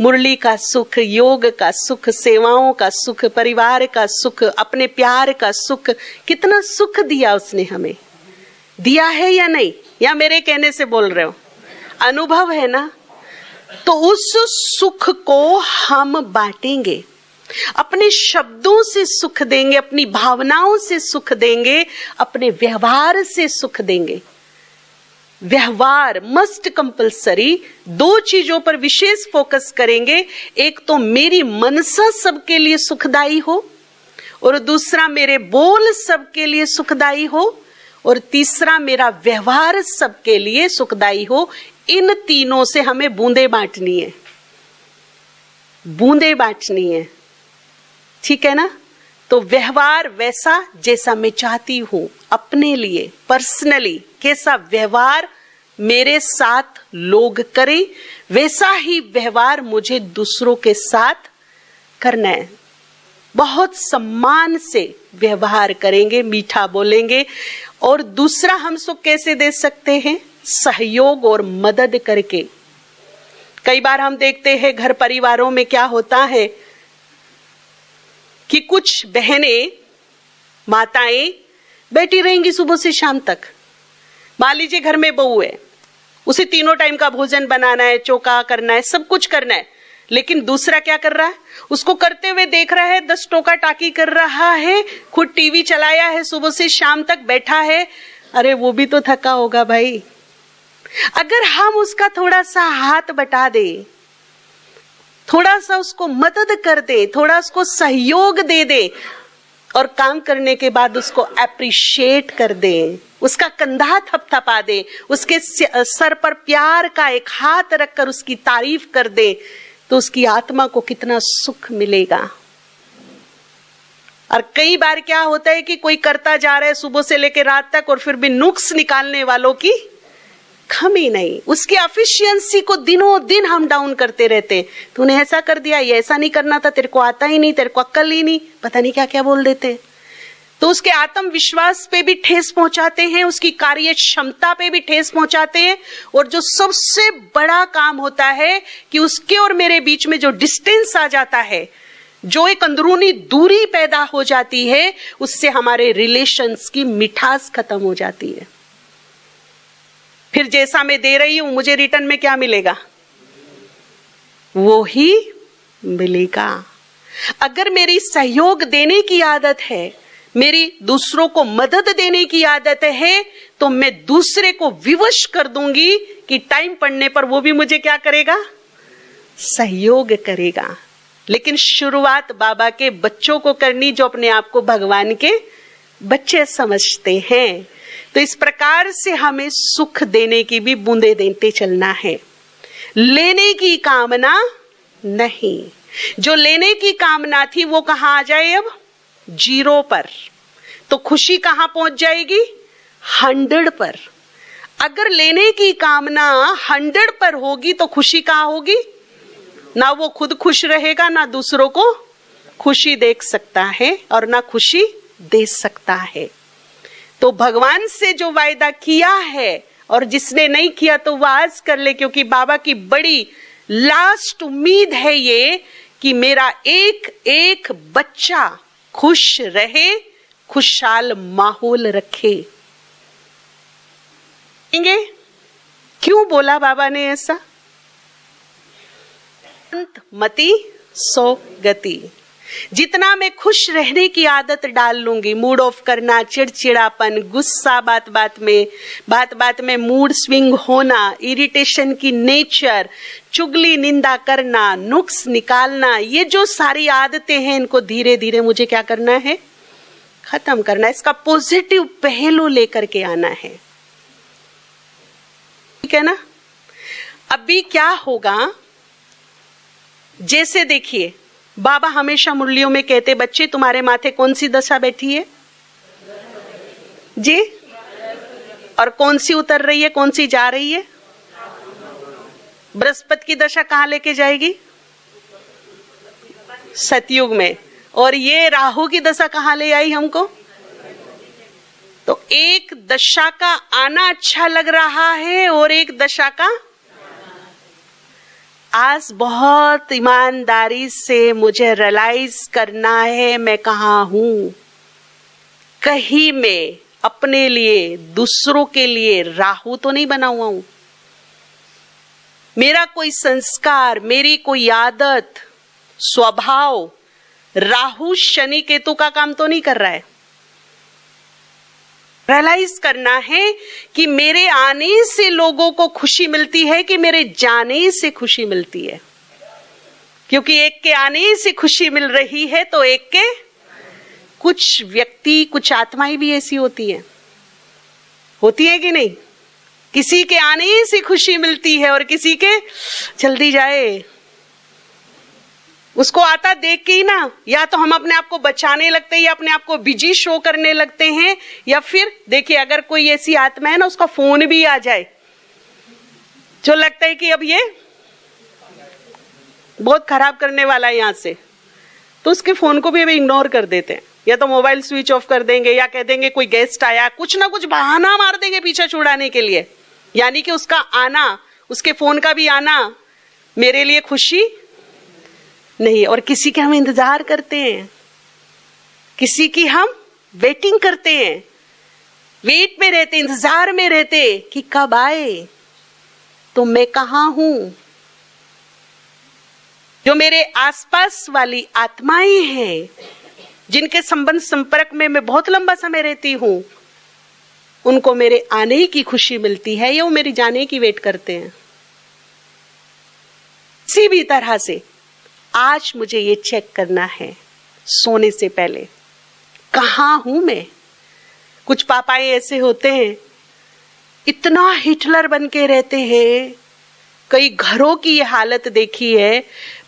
मुरली का सुख, योग का सुख, सेवाओं का सुख, परिवार का सुख, अपने प्यार का सुख, कितना सुख दिया उसने हमें। दिया है या नहीं, या मेरे कहने से बोल रहे हो? अनुभव है ना। तो उस सुख को हम बांटेंगे, अपने शब्दों से सुख देंगे, अपनी भावनाओं से सुख देंगे, अपने व्यवहार से सुख देंगे। व्यवहार मस्ट कंपलसरी। दो चीजों पर विशेष फोकस करेंगे। एक तो मेरी मनसा सबके लिए सुखदायी हो, और दूसरा मेरे बोल सबके लिए सुखदायी हो, और तीसरा मेरा व्यवहार सबके लिए सुखदायी हो। इन तीनों से हमें बूंदे बांटनी है, बूंदे बांटनी है, ठीक है ना। तो व्यवहार वैसा जैसा मैं चाहती हूं अपने लिए पर्सनली, कैसा व्यवहार मेरे साथ लोग करें, वैसा ही व्यवहार मुझे दूसरों के साथ करना है। बहुत सम्मान से व्यवहार करेंगे, मीठा बोलेंगे। और दूसरा हम सुख कैसे दे सकते हैं? सहयोग और मदद करके। कई बार हम देखते हैं घर परिवारों में क्या होता है कि कुछ बहनें, माताएं बैठी रहेंगी सुबह से शाम तक। मान लीजिए घर में बहू है, उसे तीनों टाइम का भोजन बनाना है, चौका करना है, सब कुछ करना है, लेकिन दूसरा क्या कर रहा है? उसको करते हुए देख रहा है, 10 टोका टाकी कर रहा है, खुद टीवी चलाया है, सुबह से शाम तक बैठा है। अरे वो भी तो थका होगा भाई। अगर हम उसका थोड़ा सा हाथ बटा दे, थोड़ा सा उसको मदद कर दे, थोड़ा उसको सहयोग दे दे, और काम करने के बाद उसको अप्रिशिएट कर दे, उसका कंधा थपथपा दे, उसके सर पर प्यार का एक हाथ रखकर उसकी तारीफ कर दे, तो उसकी आत्मा को कितना सुख मिलेगा। और कई बार क्या होता है कि कोई करता जा रहा है सुबह से लेकर रात तक, और फिर भी नुक्स निकालने वालों की कमी नहीं। उसकी एफिशिएंसी को दिनों दिन हम डाउन करते रहते हैं। तूने ऐसा कर दिया, ये ऐसा नहीं करना था, तेरे को आता ही नहीं, तेरे को अक्ल ही नहीं, पता नहीं क्या क्या बोल देते हैं। तो उसके आत्मविश्वास पे भी ठेस पहुंचाते हैं, उसकी कार्य क्षमता पे भी ठेस पहुंचाते हैं। और जो सबसे बड़ा काम होता है कि उसके और मेरे बीच में जो डिस्टेंस आ जाता है, जो एक अंदरूनी दूरी पैदा हो जाती है, उससे हमारे रिलेशंस की मिठास खत्म हो जाती है। फिर जैसा मैं दे रही हूं, मुझे रिटर्न में क्या मिलेगा? वो ही मिलेगा। अगर मेरी सहयोग देने की आदत है, मेरी दूसरों को मदद देने की आदत है, तो मैं दूसरे को विवश कर दूंगी कि टाइम पड़ने पर वो भी मुझे क्या करेगा? सहयोग करेगा। लेकिन शुरुआत बाबा के बच्चों को करनी, जो अपने आप को भगवान के बच्चे समझते हैं। तो इस प्रकार से हमें सुख देने की भी बूंदे देते चलना है, लेने की कामना नहीं। जो लेने की कामना थी वो कहां आ जाए? अब 0 पर। तो खुशी कहां पहुंच जाएगी? 100 पर। अगर लेने की कामना 100 पर होगी तो खुशी कहां होगी? ना वो खुद खुश रहेगा, ना दूसरों को खुशी देख सकता है, और ना खुशी दे सकता है। तो भगवान से जो वायदा किया है, और जिसने नहीं किया तो वो आज कर ले, क्योंकि बाबा की बड़ी लास्ट उम्मीद है ये कि मेरा एक एक बच्चा खुश रहे, खुशहाल माहौल रखे। क्यों बोला बाबा ने ऐसा? अंत मति सो गति। जितना मैं खुश रहने की आदत डाल लूंगी, मूड ऑफ करना, चिड़चिड़ापन, गुस्सा, बात बात में मूड स्विंग होना, इरिटेशन की नेचर, चुगली निंदा करना, नुक्स निकालना, ये जो सारी आदतें हैं, इनको धीरे धीरे मुझे क्या करना है? खत्म करना है। इसका पॉजिटिव पहलू लेकर के आना है, ठीक है ना? अभी क्या होगा, जैसे देखिए बाबा हमेशा मुरलियों में कहते, बच्चे तुम्हारे माथे कौन सी दशा बैठी है जी, और कौन सी उतर रही है, कौन सी जा रही है? बृहस्पति की दशा कहां लेके जाएगी? सतयुग में। और ये राहु की दशा कहां ले आई हमको? तो एक दशा का आना अच्छा लग रहा है और एक दशा का, आज बहुत ईमानदारी से मुझे रियलाइज करना है मैं कहाँ हूं। कहीं मैं अपने लिए, दूसरों के लिए राहु तो नहीं बना हुआ हूं। मेरा कोई संस्कार, मेरी कोई आदत, स्वभाव राहु शनि केतु का काम तो नहीं कर रहा है। रियलाइज करना है कि मेरे आने से लोगों को खुशी मिलती है कि मेरे जाने से खुशी मिलती है। क्योंकि एक के आने से खुशी मिल रही है तो एक के, कुछ व्यक्ति, कुछ आत्माएं भी ऐसी होती है कि नहीं? किसी के आने से खुशी मिलती है और किसी के जल्दी जाए, उसको आता देख के ही ना, या तो हम अपने आप को बचाने लगते हैं या अपने आप को बिजी शो करने लगते हैं, या फिर देखिए अगर कोई ऐसी आत्मा है ना, उसका फोन भी आ जाए जो लगता है कि अब ये बहुत खराब करने वाला है यहां से, तो उसके फोन को भी अभी इग्नोर कर देते हैं, या तो मोबाइल स्विच ऑफ कर देंगे, या कह देंगे कोई गेस्ट आया, कुछ ना कुछ बहाना मार देंगे पीछे छुड़ाने के लिए। यानी कि उसका आना, उसके फोन का भी आना मेरे लिए खुशी नहीं। और किसी के हम इंतजार करते हैं, किसी की हम वेटिंग करते हैं, वेट में रहते, इंतजार में रहते कि कब आए, तो मैं कहां हूं। जो मेरे आसपास वाली आत्माएं हैं, जिनके संबंध संपर्क में मैं बहुत लंबा समय रहती हूं, उनको मेरे आने की खुशी मिलती है या वो मेरी जाने की वेट करते हैं। किसी भी तरह से आज मुझे ये चेक करना है सोने से पहले, कहां हूं मैं। कुछ पापाएं ऐसे होते हैं, इतना हिटलर बन के रहते हैं। कई घरों की ये हालत देखी है,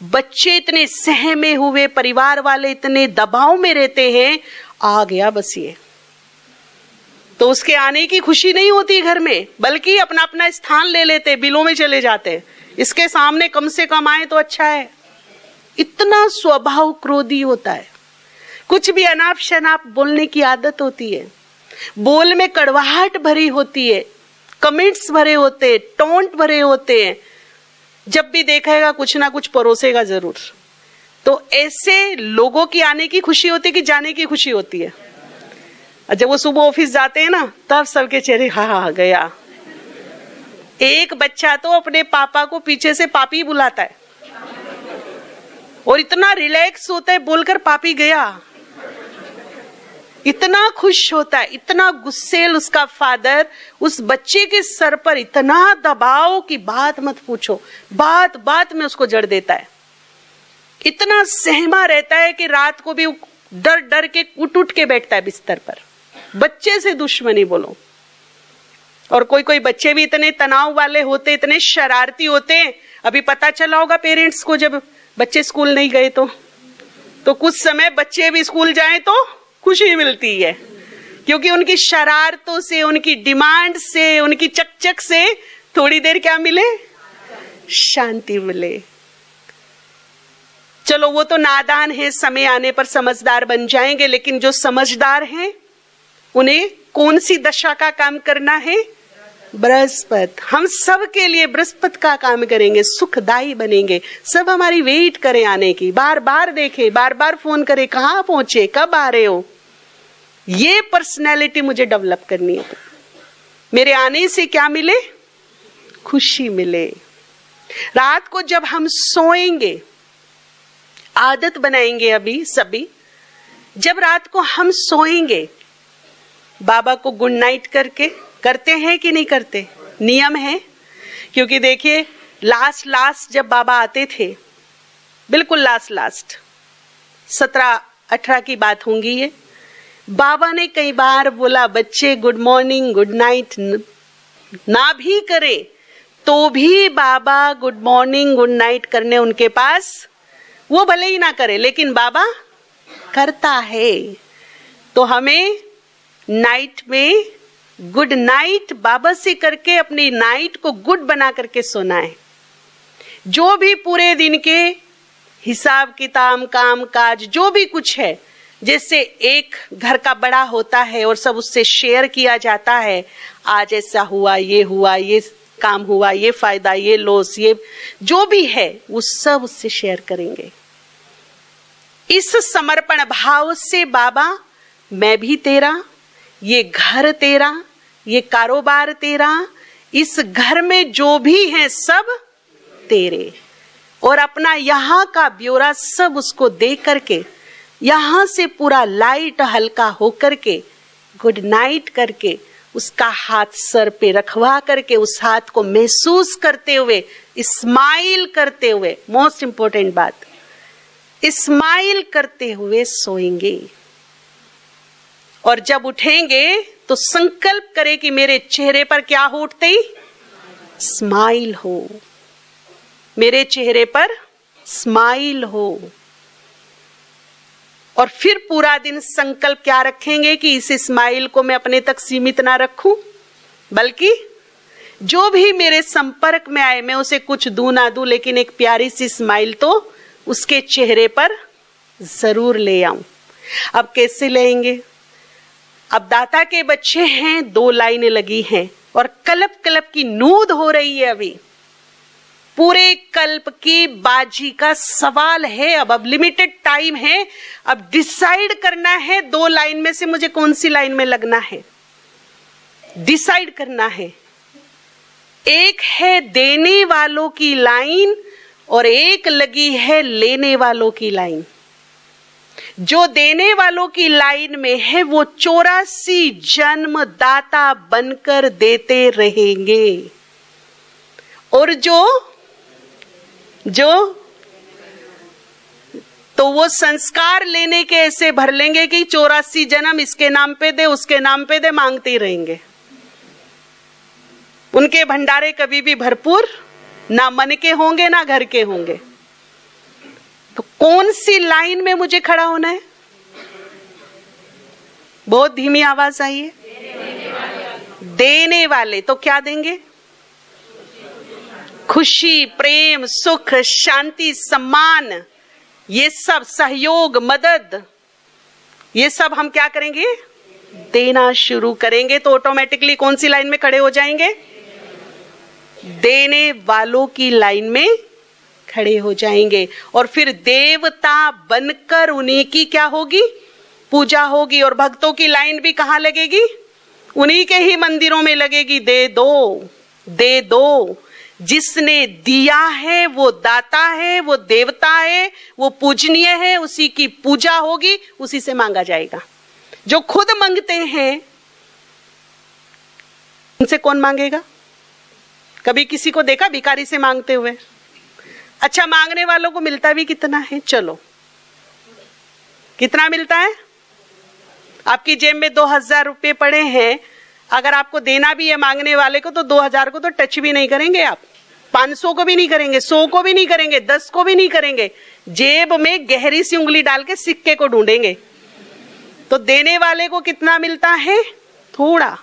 बच्चे इतने सहमे हुए, परिवार वाले इतने दबाव में रहते हैं, आ गया बस ये, तो उसके आने की खुशी नहीं होती घर में, बल्कि अपना अपना स्थान ले लेते, बिलों में चले जाते हैं। इसके सामने कम से कम आए तो अच्छा है। इतना स्वभाव क्रोधी होता है, कुछ भी अनाप शनाप बोलने की आदत होती है, बोल में कड़वाहट भरी होती है, कमेंट्स भरे होते हैं, टोंट भरे होते हैं। जब भी देखेगा कुछ ना कुछ परोसेगा जरूर। तो ऐसे लोगों की आने की खुशी होती है कि जाने की खुशी होती है? और जब वो सुबह ऑफिस जाते हैं ना, तब सबके चेहरे हा गया। एक बच्चा तो अपने पापा को पीछे से पापी बुलाता है और इतना रिलैक्स होता है बोलकर पापी गया, इतना खुश होता है, इतना गुस्सेल उसका फादर। उस बच्चे के सर पर इतना दबाव की बात मत पूछो, बात बात में उसको जड़ देता है। इतना सहमा रहता है कि रात को भी डर डर के उठ के बैठता है बिस्तर पर। बच्चे से दुश्मनी बोलो। और कोई कोई बच्चे भी इतने तनाव वाले होते, इतने शरारती होते हैं। अभी पता चला होगा पेरेंट्स को, जब बच्चे स्कूल नहीं गए तो कुछ समय बच्चे भी स्कूल जाएं तो खुशी मिलती है, क्योंकि उनकी शरारतों से, उनकी डिमांड से, उनकी चकचक से थोड़ी देर क्या मिले? शांति मिले। चलो वो तो नादान है, समय आने पर समझदार बन जाएंगे, लेकिन जो समझदार हैं उन्हें कौन सी दशा का काम करना है? बृहस्पति। हम सब के लिए बृहस्पति का काम करेंगे, सुखदायी बनेंगे। सब हमारी वेट करें आने की, बार बार देखें, बार बार फोन करें, कहाँ पहुंचे, कब आ रहे हो। ये पर्सनैलिटी मुझे डेवलप करनी है। मेरे आने से क्या मिले? खुशी मिले। रात को जब हम सोएंगे, आदत बनाएंगे अभी सभी। जब रात को हम सोएंगे, बाबा को गुड नाइट करके करते हैं कि नहीं करते? नियम है। क्योंकि देखिए लास्ट जब बाबा आते थे, बिल्कुल लास्ट 17-18 की बात होंगी ये, बाबा ने कई बार बोला बच्चे गुड मॉर्निंग गुड नाइट ना भी करे तो भी बाबा गुड मॉर्निंग गुड नाइट करने उनके पास, वो भले ही ना करे लेकिन बाबा करता है। तो हमें नाइट में गुड नाइट बाबा से करके अपनी नाइट को गुड बना करके सोना है। जो भी पूरे दिन के हिसाब किताब काम काज जो भी कुछ है, जैसे एक घर का बड़ा होता है और सब उससे शेयर किया जाता है, आज ऐसा हुआ, ये काम हुआ, ये फायदा, ये लॉस, ये जो भी है वो सब उससे शेयर करेंगे। इस समर्पण भाव से बाबा मैं भी तेरा, ये घर तेरा, ये कारोबार तेरा, इस घर में जो भी है सब तेरे, और अपना यहाँ का ब्यौरा सब उसको दे करके यहाँ से पूरा लाइट हल्का होकर के गुड नाइट करके उसका हाथ सर पे रखवा करके उस हाथ को महसूस करते हुए स्माइल करते हुए, मोस्ट इंपॉर्टेंट बात, स्माइल करते हुए सोएंगे। और जब उठेंगे तो संकल्प करें कि मेरे चेहरे पर क्या हो उठते ही? स्माइल हो, मेरे चेहरे पर स्माइल हो। और फिर पूरा दिन संकल्प क्या रखेंगे कि इस स्माइल को मैं अपने तक सीमित ना रखूं, बल्कि जो भी मेरे संपर्क में आए मैं उसे कुछ दूं ना दूं, लेकिन एक प्यारी सी स्माइल तो उसके चेहरे पर जरूर ले आऊं। अब कैसे लेंगे? अब दाता के बच्चे हैं, 2 लाइनें लगी हैं और कल्प कल्प की नूद हो रही है। अभी पूरे कल्प की बाजी का सवाल है। अब लिमिटेड टाइम है, अब डिसाइड करना है 2 लाइन में से मुझे कौन सी लाइन में लगना है, डिसाइड करना है। एक है देने वालों की लाइन और एक लगी है लेने वालों की लाइन। जो देने वालों की लाइन में है वो 84 जन्म दाता बनकर देते रहेंगे, और जो तो वो संस्कार लेने के ऐसे भर लेंगे कि 84 जन्म इसके नाम पे दे उसके नाम पे दे, मांगते ही रहेंगे। उनके भंडारे कभी भी भरपूर ना मन के होंगे ना घर के होंगे। तो कौन सी लाइन में मुझे खड़ा होना है? बहुत धीमी आवाज आई है। देने वाले। तो क्या देंगे? खुशी, प्रेम, सुख, शांति, सम्मान, ये सब सहयोग, मदद, ये सब हम क्या करेंगे? देना शुरू करेंगे। तो ऑटोमेटिकली कौन सी लाइन में खड़े हो जाएंगे? देने वालों की लाइन में खड़े हो जाएंगे। और फिर देवता बनकर उन्हीं की क्या होगी? पूजा होगी। और भक्तों की लाइन भी कहां लगेगी? उन्हीं के ही मंदिरों में लगेगी। दे दो, दे दो। जिसने दिया है वो दाता है, वो देवता है, वो पूजनीय है, उसी की पूजा होगी, उसी से मांगा जाएगा। जो खुद मांगते हैं उनसे कौन मांगेगा? कभी किसी को देखा भिखारी से मांगते हुए? अच्छा, मांगने वालों को मिलता भी कितना है? चलो, कितना मिलता है? आपकी जेब में 2000 रुपए पड़े हैं, अगर आपको देना भी है मांगने वाले को तो 2000 को तो टच भी नहीं करेंगे आप, 500 को भी नहीं करेंगे, 100 को भी नहीं करेंगे, 10 को भी नहीं करेंगे। जेब में गहरी सी उंगली डाल के सिक्के को ढूंढेंगे। तो देने वाले को कितना मिलता है? थोड़ा।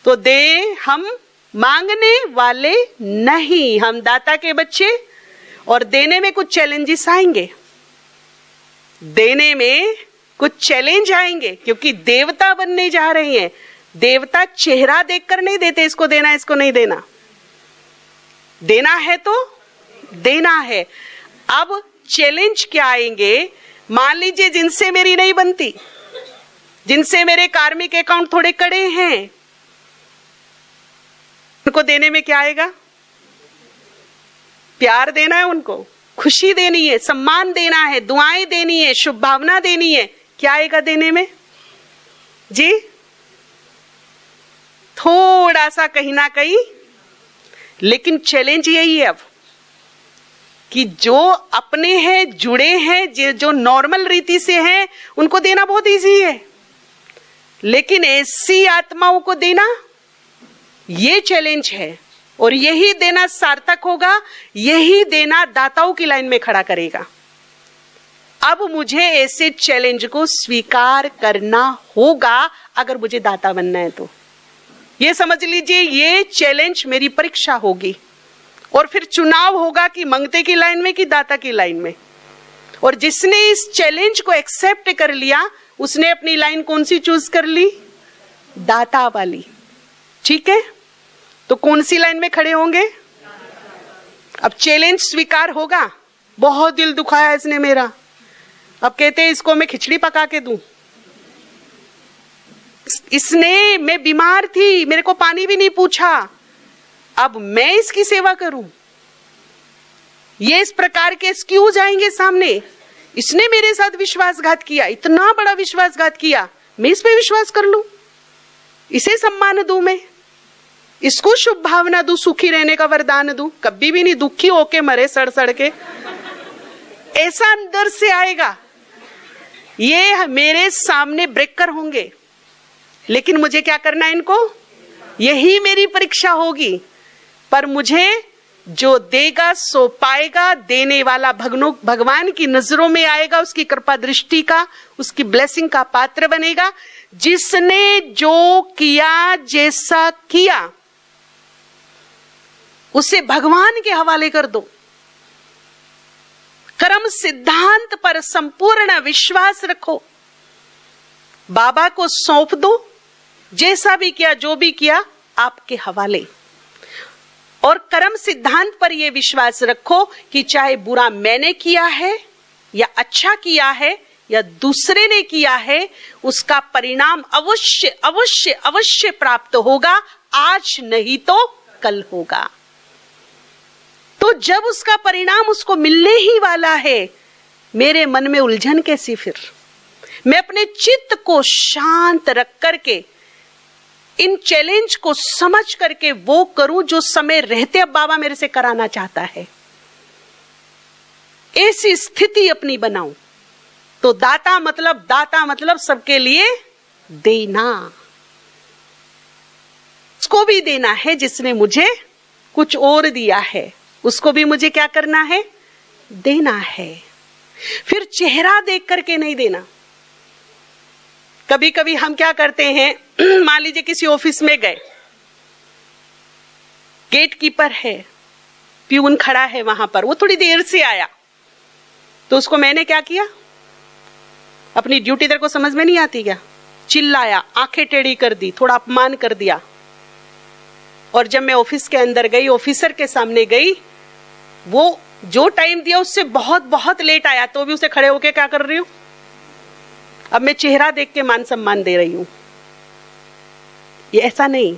तो दे, हम मांगने वाले नहीं, हम दाता के बच्चे। और देने में कुछ चैलेंजेस आएंगे, देने में कुछ चैलेंज आएंगे, क्योंकि देवता बनने जा रहे हैं। देवता चेहरा देखकर नहीं देते, इसको देना इसको नहीं देना। देना है तो देना है। अब चैलेंज क्या आएंगे? मान लीजिए जिनसे मेरी नहीं बनती, जिनसे मेरे कार्मिक अकाउंट थोड़े कड़े हैं, उनको देने में क्या आएगा? प्यार देना है उनको, खुशी देनी है, सम्मान देना है, दुआएं देनी है, शुभ भावना देनी है, क्या आएगा देने में जी? थोड़ा सा कहीं ना कहीं, लेकिन चैलेंज यही है अब कि जो अपने हैं, जुड़े हैं, जो नॉर्मल रीति से हैं, उनको देना बहुत इजी है, लेकिन ऐसी आत्माओं को देना ये चैलेंज है। और यही देना सार्थक होगा, यही देना दाताओं की लाइन में खड़ा करेगा। अब मुझे ऐसे चैलेंज को स्वीकार करना होगा अगर मुझे दाता बनना है तो। ये समझ लीजिए, ये चैलेंज मेरी परीक्षा होगी और फिर चुनाव होगा कि मंगते की लाइन में कि दाता की लाइन में। और जिसने इस चैलेंज को एक्सेप्ट कर लिया उसने अपनी लाइन कौन सी चूज कर ली? दाता वाली। ठीक है, तो कौन सी लाइन में खड़े होंगे? अब चैलेंज स्वीकार होगा। बहुत दिल दुखाया इसने मेरा, अब कहते हैं इसको मैं खिचड़ी पका के दूं। इसने, मैं बीमार थी, मेरे को पानी भी नहीं पूछा, अब मैं इसकी सेवा करूं? ये इस प्रकार के एक्सक्यूज आएंगे सामने। इसने मेरे साथ विश्वासघात किया, इतना बड़ा विश्वासघात किया, मैं इस पे विश्वास कर लूं, इसे सम्मान दूं, मैं इसको शुभ भावना दूं, सुखी रहने का वरदान दूं, कभी भी नहीं दुखी होके मरे सड़ सड़ के। ऐसा अंदर से आएगा। ये मेरे सामने ब्रेकर होंगे, लेकिन मुझे क्या करना है इनको? यही मेरी परीक्षा होगी। पर मुझे जो देगा सो पाएगा, देने वाला भगवान की नजरों में आएगा, उसकी कृपा दृष्टि का, उसकी ब्लेसिंग का पात्र बनेगा। जिसने जो किया, जैसा किया, उसे भगवान के हवाले कर दो। कर्म सिद्धांत पर संपूर्ण विश्वास रखो, बाबा को सौंप दो, जैसा भी किया, जो भी किया, आपके हवाले। और कर्म सिद्धांत पर यह विश्वास रखो कि चाहे बुरा मैंने किया है या अच्छा किया है या दूसरे ने किया है, उसका परिणाम अवश्य अवश्य अवश्य प्राप्त होगा, आज नहीं तो कल होगा। तो जब उसका परिणाम उसको मिलने ही वाला है, मेरे मन में उलझन कैसी फिर? मैं अपने चित्त को शांत रख करके इन चैलेंज को समझ करके वो करूं जो समय रहते अब बाबा मेरे से कराना चाहता है। ऐसी स्थिति अपनी बनाऊं। तो दाता मतलब सबके लिए देना। उसको भी देना है जिसने मुझे कुछ और दिया है, उसको भी मुझे क्या करना है? देना है। फिर चेहरा देख करके नहीं देना। कभी कभी हम क्या करते हैं, मान लीजिए किसी ऑफिस में गए, गेट कीपर है, प्यून खड़ा है वहां पर, वो थोड़ी देर से आया, तो उसको मैंने क्या किया? अपनी ड्यूटी तेरे को समझ में नहीं आती क्या? चिल्लाया, आंखें टेढ़ी कर दी, थोड़ा अपमान कर दिया। और जब मैं ऑफिस के अंदर गई, ऑफिसर के सामने गई, वो जो टाइम दिया उससे बहुत बहुत लेट आया, तो भी उसे खड़े होके क्या कर रही हूं? अब मैं चेहरा देख के मान सम्मान दे रही हूं। ये ऐसा नहीं।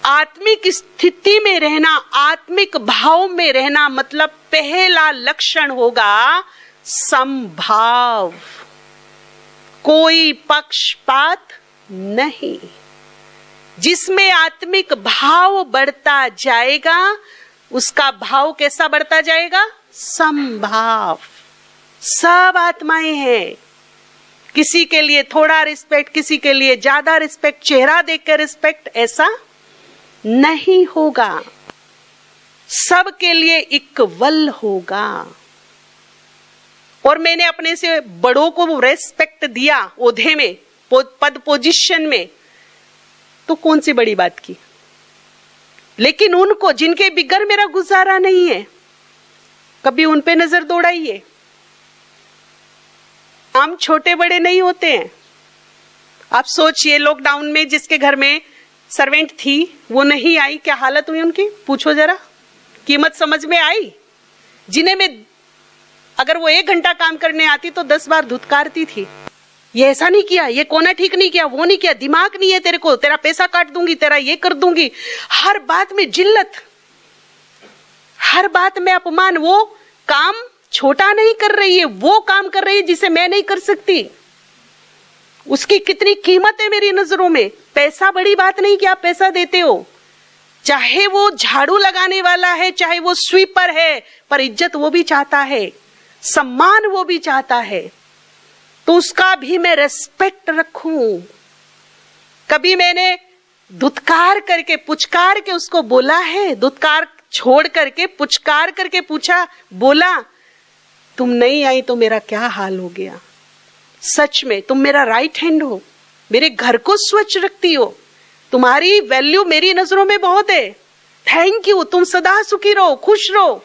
आत्मिक स्थिति में रहना, आत्मिक भाव में रहना मतलब पहला लक्षण होगा समभाव, कोई पक्षपात नहीं। जिसमें आत्मिक भाव बढ़ता जाएगा, उसका भाव कैसा बढ़ता जाएगा? समभाव। सब आत्माएं हैं, किसी के लिए थोड़ा रिस्पेक्ट, किसी के लिए ज्यादा रिस्पेक्ट, चेहरा देखकर रिस्पेक्ट, ऐसा नहीं होगा। सबके लिए इक्वल होगा। और मैंने अपने से बड़ों को रेस्पेक्ट दिया, ओहदे में, पद पोजीशन में, तो कौन सी बड़ी बात की। लेकिन उनको जिनके बिगर मेरा गुजारा नहीं है, कभी उन पे नजर दौड़ाइए। हम छोटे बड़े नहीं होते हैं। आप सोचिए, लॉकडाउन में जिसके घर में सर्वेंट थी वो नहीं आई, क्या हालत हुई उनकी? पूछो जरा, कीमत समझ में आई? जिन्हें मैं अगर वो 1 घंटा काम करने आती तो 10 बार धुतकारती थी, ये ऐसा नहीं किया, ये कोना ठीक नहीं किया, वो नहीं किया, दिमाग नहीं है तेरे को, तेरा पैसा काट दूंगी, तेरा ये कर दूंगी। हर बात में जिल्लत, हर बात में अपमान। वो काम छोटा नहीं कर रही है, वो काम कर रही है जिसे मैं नहीं कर सकती। उसकी कितनी कीमत है मेरी नजरों में। पैसा बड़ी बात नहीं कि आप पैसा देते हो, चाहे वो झाड़ू लगाने वाला है, चाहे वो स्वीपर है, पर इज्जत वो भी चाहता है, सम्मान वो भी चाहता है, तो उसका भी मैं रेस्पेक्ट रखूं। कभी मैंने धुतकार करके पुचकार के उसको बोला है? धुतकार छोड़ करके पुचकार करके पूछा, बोला तुम नहीं आई तो मेरा क्या हाल हो गया। सच में तुम मेरा राइट हैंड हो, मेरे घर को स्वच्छ रखती हो, तुम्हारी वैल्यू मेरी नजरों में बहुत है, थैंक यू, तुम सदा सुखी रहो, खुश रहो।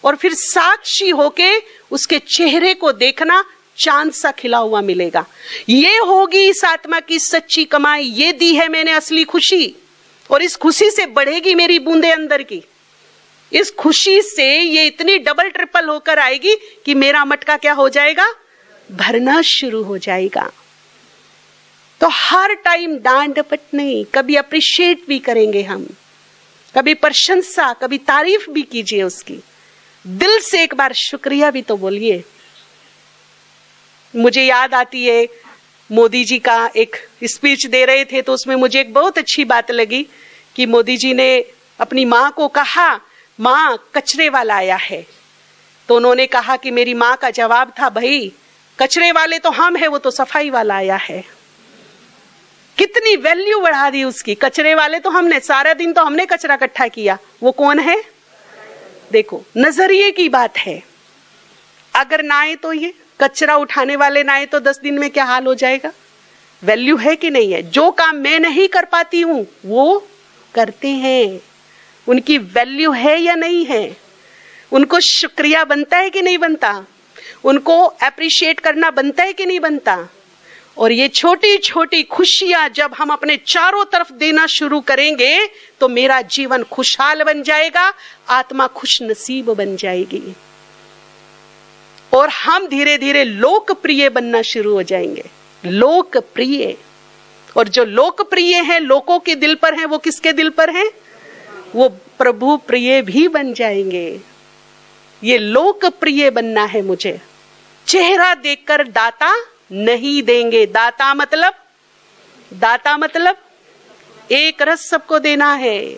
और फिर साक्षी होके उसके चेहरे को देखना, चांद सा खिला हुआ मिलेगा। ये होगी इस आत्मा की सच्ची कमाई, ये दी है मैंने असली खुशी, और इस खुशी से बढ़ेगी मेरी बूंदे अंदर की। इस खुशी से ये इतनी डबल ट्रिपल होकर आएगी कि मेरा मटका क्या हो जाएगा, भरना शुरू हो जाएगा। तो हर टाइम डांट डपट नहीं, कभी अप्रिशिएट भी करेंगे हम, कभी प्रशंसा, कभी तारीफ भी कीजिए उसकी, दिल से एक बार शुक्रिया भी तो बोलिए। मुझे याद आती है मोदी जी का एक स्पीच दे रहे थे, तो उसमें मुझे एक बहुत अच्छी बात लगी कि मोदी जी ने अपनी माँ को कहा, माँ कचरे वाला आया है। तो उन्होंने कहा कि मेरी माँ का जवाब था, भाई कचरे वाले तो हम हैं, वो तो सफाई वाला आया है। कितनी वैल्यू बढ़ा दी उसकी, कचरे वाले तो हमने, सारा दिन तो हमने कचरा इकट्ठा किया, वो कौन है। देखो नजरिए की बात है, अगर ना आए तो ये कचरा उठाने वाले ना आए तो 10 दिन में क्या हाल हो जाएगा। वैल्यू है कि नहीं है। जो काम मैं नहीं कर पाती हूं वो करते हैं, उनकी वैल्यू है या नहीं है, उनको शुक्रिया बनता है कि नहीं बनता, उनको अप्रिशिएट करना बनता है कि नहीं बनता। और ये छोटी छोटी खुशियां जब हम अपने चारों तरफ देना शुरू करेंगे तो मेरा जीवन खुशहाल बन जाएगा, आत्मा खुश नसीब बन जाएगी, और हम धीरे धीरे लोकप्रिय बनना शुरू हो जाएंगे। लोकप्रिय, और जो लोकप्रिय है लोगों के दिल पर है, वो किसके दिल पर है, वो प्रभु प्रिय भी बन जाएंगे। ये लोकप्रिय बनना है मुझे। चेहरा देखकर दाता नहीं देंगे। दाता मतलब एक रस सबको देना है,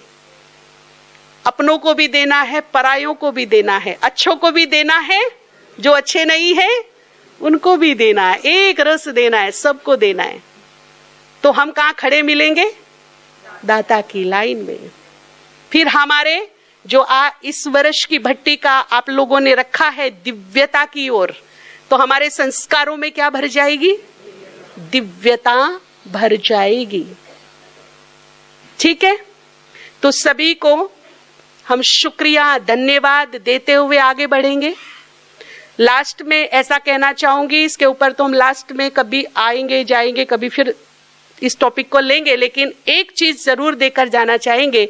अपनों को भी देना है, परायों को भी देना है, अच्छों को भी देना है, जो अच्छे नहीं है उनको भी देना है, एक रस देना है, सबको देना है। तो हम कहाँ खड़े मिलेंगे, दाता की लाइन में। फिर हमारे जो इस वर्ष की भट्टी का आप लोगों ने रखा है दिव्यता की ओर, तो हमारे संस्कारों में क्या भर जाएगी, दिव्यता भर जाएगी। ठीक है, तो सभी को हम शुक्रिया धन्यवाद देते हुए आगे बढ़ेंगे। लास्ट में ऐसा कहना चाहूंगी, इसके ऊपर तो हम लास्ट में कभी आएंगे जाएंगे, कभी फिर इस टॉपिक को लेंगे, लेकिन एक चीज जरूर देकर जाना चाहेंगे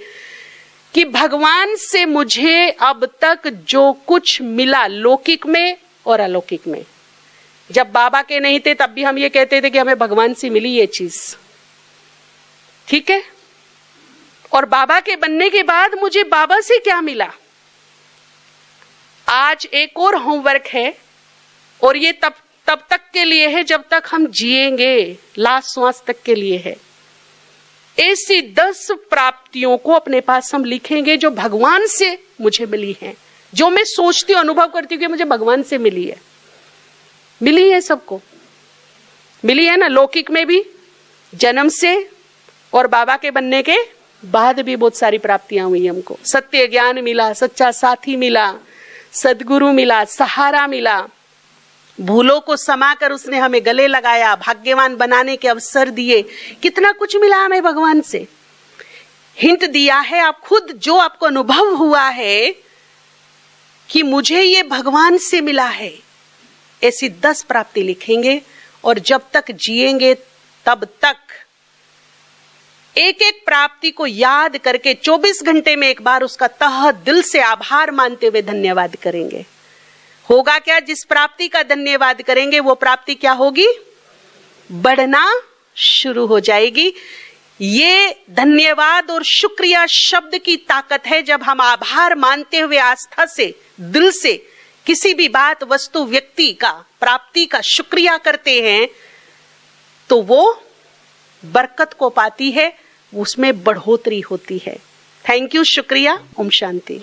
कि भगवान से मुझे अब तक जो कुछ मिला लौकिक में और अलौकिक में, जब बाबा के नहीं थे तब भी हम ये कहते थे कि हमें भगवान से मिली ये चीज, ठीक है, और बाबा के बनने के बाद मुझे बाबा से क्या मिला। आज एक और होमवर्क है, और ये तब तक के लिए है जब तक हम जिएंगे, लास्ट श्वास तक के लिए है। ऐसी 10 प्राप्तियों को अपने पास हम लिखेंगे जो भगवान से मुझे मिली हैं, जो मैं सोचती हूँ, अनुभव करती हूँ कि मुझे भगवान से मिली है। मिली है, सबको मिली है ना, लौकिक में भी जन्म से और बाबा के बनने के बाद भी बहुत सारी प्राप्तियां हुई हमको। सत्य ज्ञान मिला, सच्चा साथी मिला, सदगुरु मिला, सहारा मिला, भूलों को समाकर उसने हमें गले लगाया, भाग्यवान बनाने के अवसर दिए, कितना कुछ मिला हमें भगवान से। हिंट दिया है, आप खुद जो आपको अनुभव हुआ है कि मुझे ये भगवान से मिला है, ऐसी 10 प्राप्ति लिखेंगे, और जब तक जिएंगे तब तक एक एक प्राप्ति को याद करके 24 घंटे में एक बार उसका तह दिल से आभार मानते हुए धन्यवाद करेंगे। होगा क्या, जिस प्राप्ति का धन्यवाद करेंगे वो प्राप्ति क्या होगी, बढ़ना शुरू हो जाएगी। ये धन्यवाद और शुक्रिया शब्द की ताकत है। जब हम आभार मानते हुए आस्था से दिल से किसी भी बात, वस्तु, व्यक्ति का प्राप्ति का शुक्रिया करते हैं तो वो बरकत को पाती है, उसमें बढ़ोतरी होती है। थैंक यू, शुक्रिया। ओम शांति।